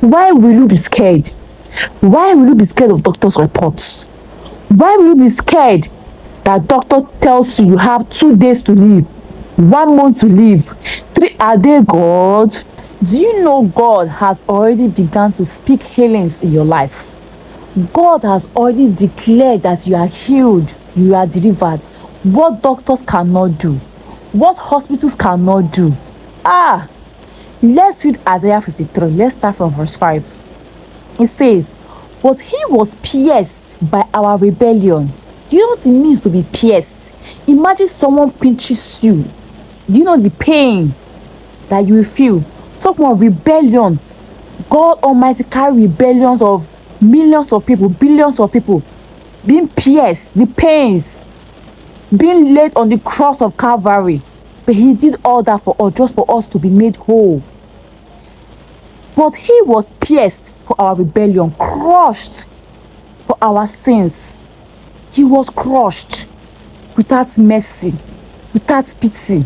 Why will you be scared? Why will you be scared of doctor's reports? Why will you be scared that doctor tells you have 2 days to live, 1 month to live, 3? Are they God? Do you know God has already begun to speak healings in your life? God has already declared that you are healed, you are delivered. What doctors cannot do, what hospitals cannot do. Let's read Isaiah 53. Let's start from verse 5. It says, but he was pierced by our rebellion. Do you know what it means to be pierced? Imagine someone pinches you. Do you know the pain that you will feel? Talk about rebellion. God Almighty carry rebellions of millions of people, billions of people being pierced, the pains, being laid on the cross of Calvary. But he did all that for us, just for us to be made whole. But he was pierced for our rebellion, crushed for our sins. He was crushed without mercy, without pity.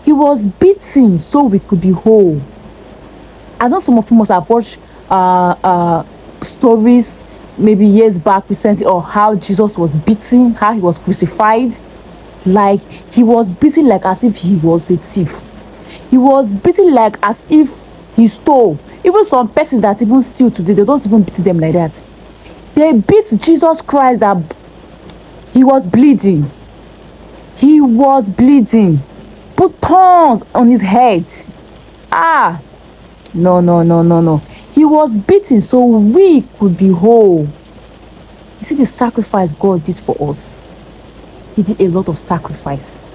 He was beaten so we could be whole. I know some of you must have watched stories maybe years back recently, or how Jesus was beaten, how he was crucified. Like, he was beaten like as if he was a thief. He was beaten like as if he stole. Even some persons that even steal today, they don't even beat them like that. They beat Jesus Christ that he was bleeding. He was bleeding. Put thorns on his head. No. He was beaten so we could be whole. You see the sacrifice God did for us. He did a lot of sacrifice.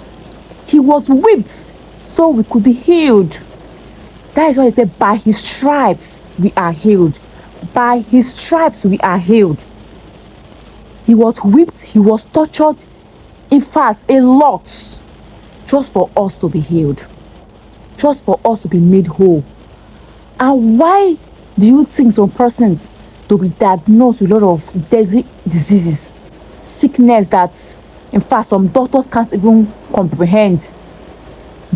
He was whipped so we could be healed. That is why he said, by his stripes we are healed. By his stripes we are healed. He was whipped, he was tortured. In fact, a lot. Just for us to be healed. Just for us to be made whole. And why do you think some persons to be diagnosed with a lot of deadly diseases, sickness that, in fact, some doctors can't even comprehend?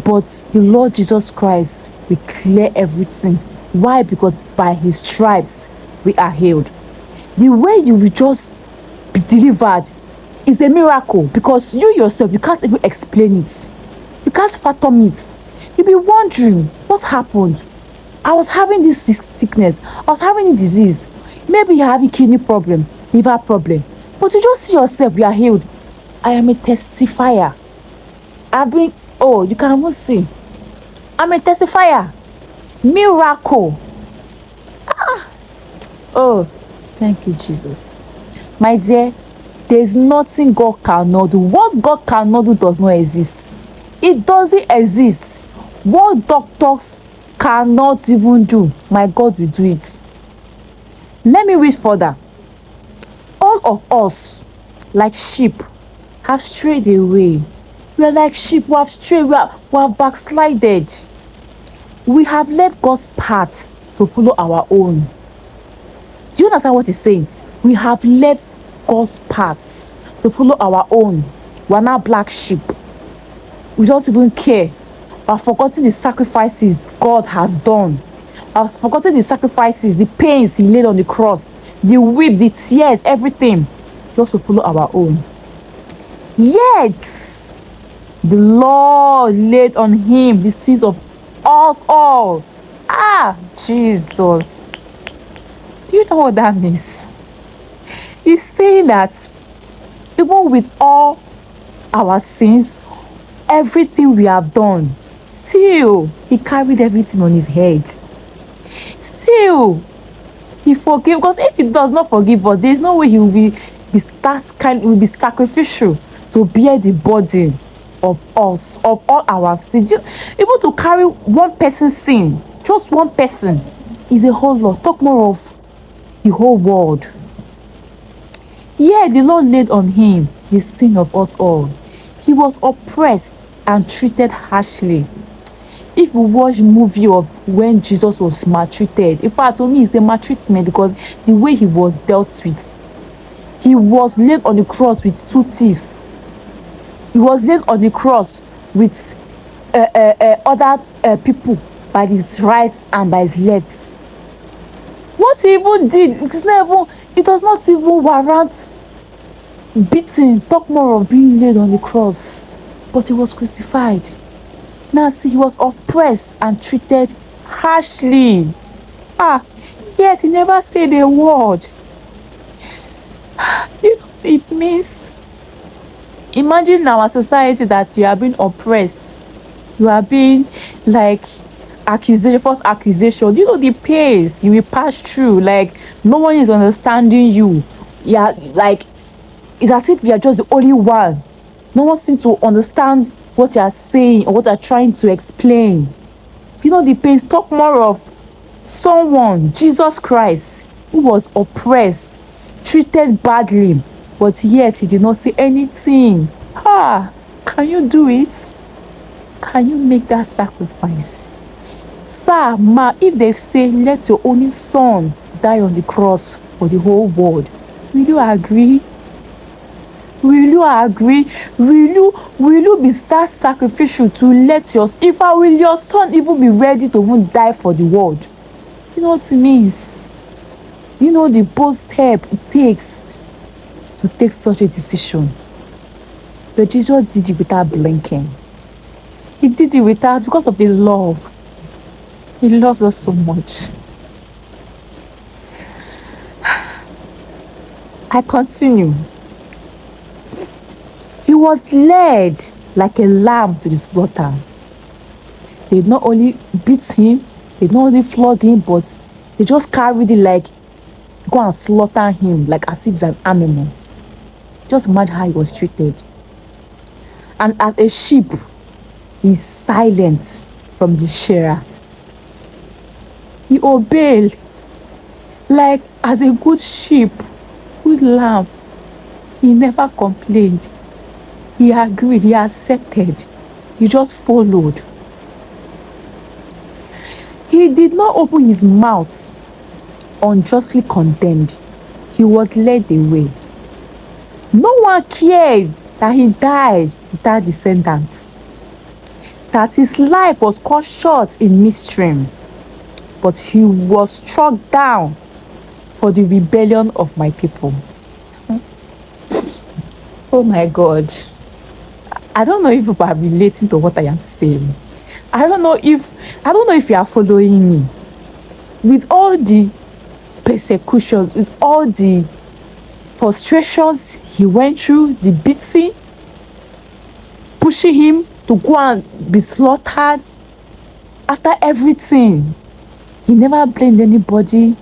But the Lord Jesus Christ will clear everything. Why? Because by his stripes we are healed. The way you will just be delivered is a miracle, because you yourself, you can't even explain it. You can't fathom it. You'll be wondering, what's happened? I was having this sickness. I was having a disease. Maybe you're having kidney problem, liver problem. But you just see yourself, you are healed. I am a testifier. You can even see. I'm a testifier. Miracle. Thank you, Jesus. My dear, there's nothing God cannot do. What God cannot do does not exist. It doesn't exist. What doctors cannot even do, my God will do it. Let me read further. All of us, like sheep, have strayed away. We are like sheep who have strayed, we have backslided. We have left God's path to follow our own. Do you understand what he's saying? We have left God's paths to follow our own. We are now black sheep. We don't even care. We have forgotten the sacrifices God has done. We have forgotten the sacrifices, the pains he laid on the cross, the whip, the tears, everything, just to follow our own. Yet, the Lord laid on him the sins of us all. Jesus. Do you know what that means? He's saying that even with all our sins, everything we have done, still he carried everything on his head. Still he forgave, because if he does not forgive us, there's no way he will be sacrificial to bear the burden of us, of all our sins. Even to carry one person's sin, just one person, is a whole lot. Talk more of the whole world. Yeah, the Lord laid on him the sin of us all. He was oppressed and treated harshly. If you watch movie of when Jesus was maltreated, in fact, to me, it's the maltreatment, because the way he was dealt with. He was laid on the cross with two thieves. He was laid on the cross with other people by his right and by his left. he even did, it does not even warrant beating, talk more of being laid on the cross. But he was crucified. Now see, he was oppressed and treated harshly. Yet he never said a word. You know what it means? Imagine in our society that you are being oppressed. You are being like false accusation. You know the pains you will pass through. Like no one is understanding you. Yeah, like it's as if you are just the only one. No one seems to understand what you are saying or what you are trying to explain. You know the pains. Talk more of someone, Jesus Christ, who was oppressed, treated badly, but yet he did not say anything. Can you do it? Can you make that sacrifice? Sir, ma, if they say let your only son die on the cross for the whole world, will you agree? Will you agree? Will you be that sacrificial to let will your son even be ready to even die for the world? You know what it means? You know the bold step it takes to take such a decision. But Jesus did it without blinking. He did it because of the love. He loves us so much. I continue. He was led like a lamb to the slaughter. They not only beat him, they not only flog him, but they just carried it like go and slaughter him like as if he's an animal. Just imagine how he was treated. And as a sheep is silent from the shearers, he obeyed like as a good sheep, good lamb. He never complained. He agreed, he accepted, he just followed. He did not open his mouth unjustly condemned. He was led away. No one cared that he died without descendants, that his life was cut short in midstream, but he was struck down for the rebellion of my people. Oh my God. I don't know if you are relating to what I am saying. I don't know if you are following me. With all the persecutions, with all the frustrations he went through, the beating, pushing him to go and be slaughtered, after everything, he never blamed anybody.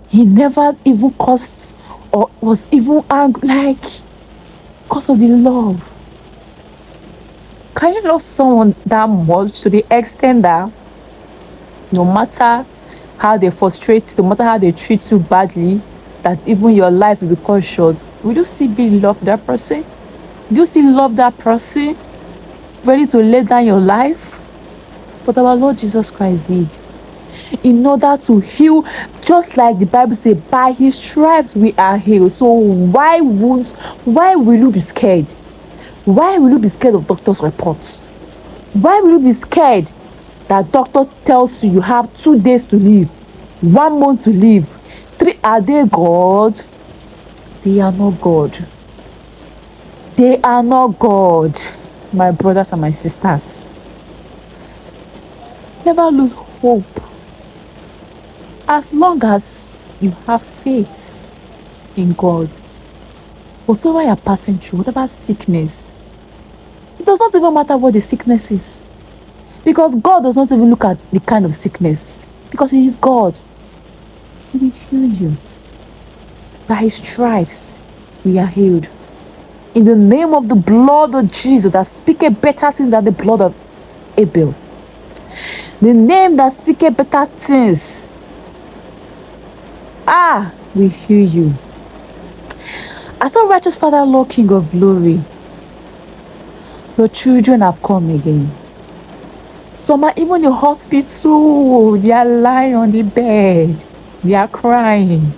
He never even cursed or was even angry, because of the love. Can you love someone that much to the extent that no matter how they frustrate you, no matter how they treat you badly, that even your life will be cut short, will you still be in love with that person? Do you still love that person? Ready to lay down your life? But our Lord Jesus Christ did. In order to heal, just like the Bible says, by his stripes we are healed. So why will you be scared? Why will you be scared of doctor's reports? Why will you be scared that doctor tells you have 2 days to live, 1 month to live, 3? Are they God? They are not God. They are not God, my brothers and my sisters. Never lose hope. As long as you have faith in God, whatsoever you are passing through, whatever sickness, it does not even matter what the sickness is. Because God does not even look at the kind of sickness. Because he is God. He will heal you. By his stripes, we are healed. In the name of the blood of Jesus that speaketh better things than the blood of Abel. The name that speaketh better things. We heal you. As our righteous Father, Lord, King of glory, your children have come again. Some are even in hospital. They are lying on the bed. They are crying.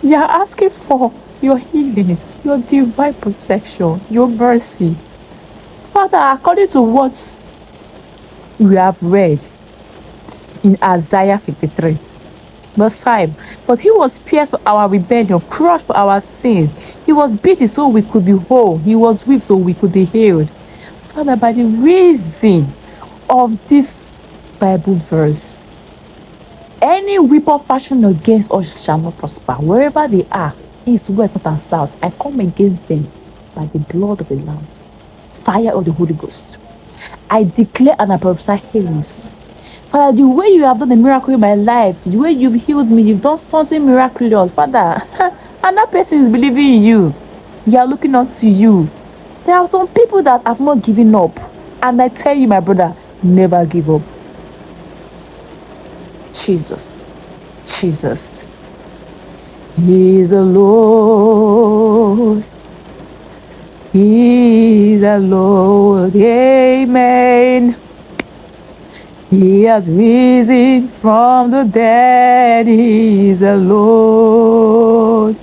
They are asking for your healings, your divine protection, your mercy. Father, according to what we have read in Isaiah 53, Verse 5. But he was pierced for our rebellion, crushed for our sins. He was beaten so we could be whole. He was whipped so we could be healed. Father, by the reason of this Bible verse, any weapon fashioned against us shall not prosper. Wherever they are, east, west, north, and south, I come against them by the blood of the Lamb, fire of the Holy Ghost. I declare and I prophesy healings. Father, the way you have done a miracle in my life, the way you've healed me, you've done something miraculous, Father, and that person is believing in you. They are looking up to you. There are some people that have not given up. And I tell you, my brother, never give up. Jesus. Jesus. He is the Lord. He is the Lord. Amen. He has risen from the dead. He is the Lord.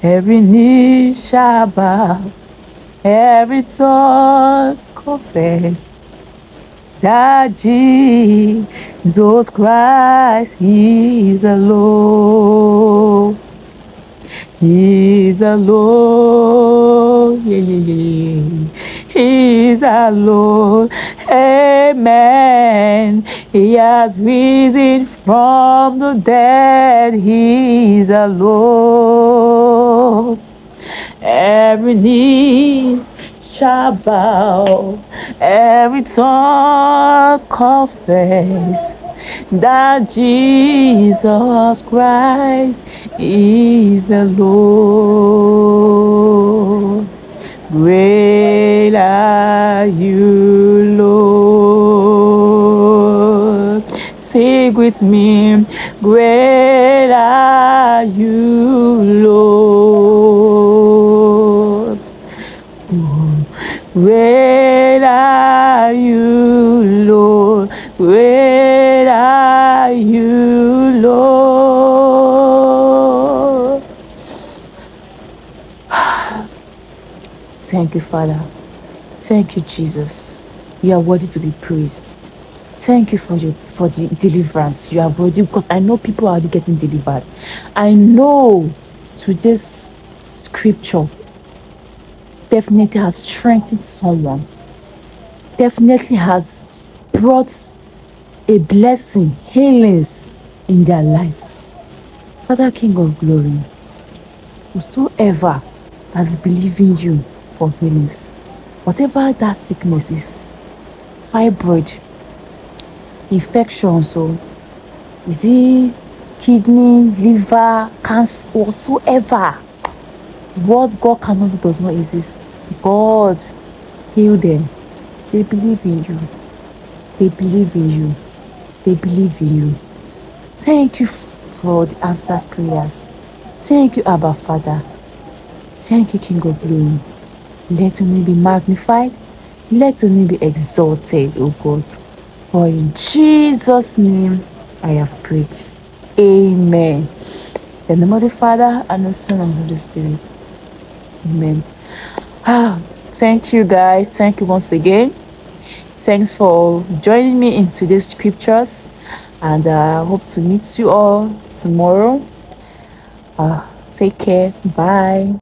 Every knee shall bow, every tongue confess that Jesus Christ, He is the Lord. He is the Lord. Yeah, yeah, yeah. He is the Lord. Amen. He has risen from the dead. He is the Lord. Every knee shall bow, every tongue confess that Jesus Christ is the Lord. Great are you, Lord. Sing with me. Great are you, Lord. Great are you, Lord. Great are you, Lord. Thank you, Father. Thank you, Jesus. You are worthy to be praised. Thank you for the deliverance you have already, because I know people are already getting delivered. I know today's scripture definitely has strengthened someone, definitely has brought a blessing, healings in their lives. Father, King of glory, whosoever has believed in you for healings, whatever that sickness is, fibroid, infection, so is it kidney, liver, cancer, whatsoever, what God cannot do does not exist. God, heal them. They believe in you. They believe in you. They believe in you. Thank you for the answers prayers. Thank you, Abba Father. Thank you, King of Glory. Let your name be magnified. Let your name be exalted, O God. For in Jesus' name I have prayed. Amen. In the name of the Father, and the Son, and the Holy Spirit. Amen. Thank you, guys. Thank you once again. Thanks for joining me in today's scriptures, and I hope to meet you all tomorrow. Take care. Bye.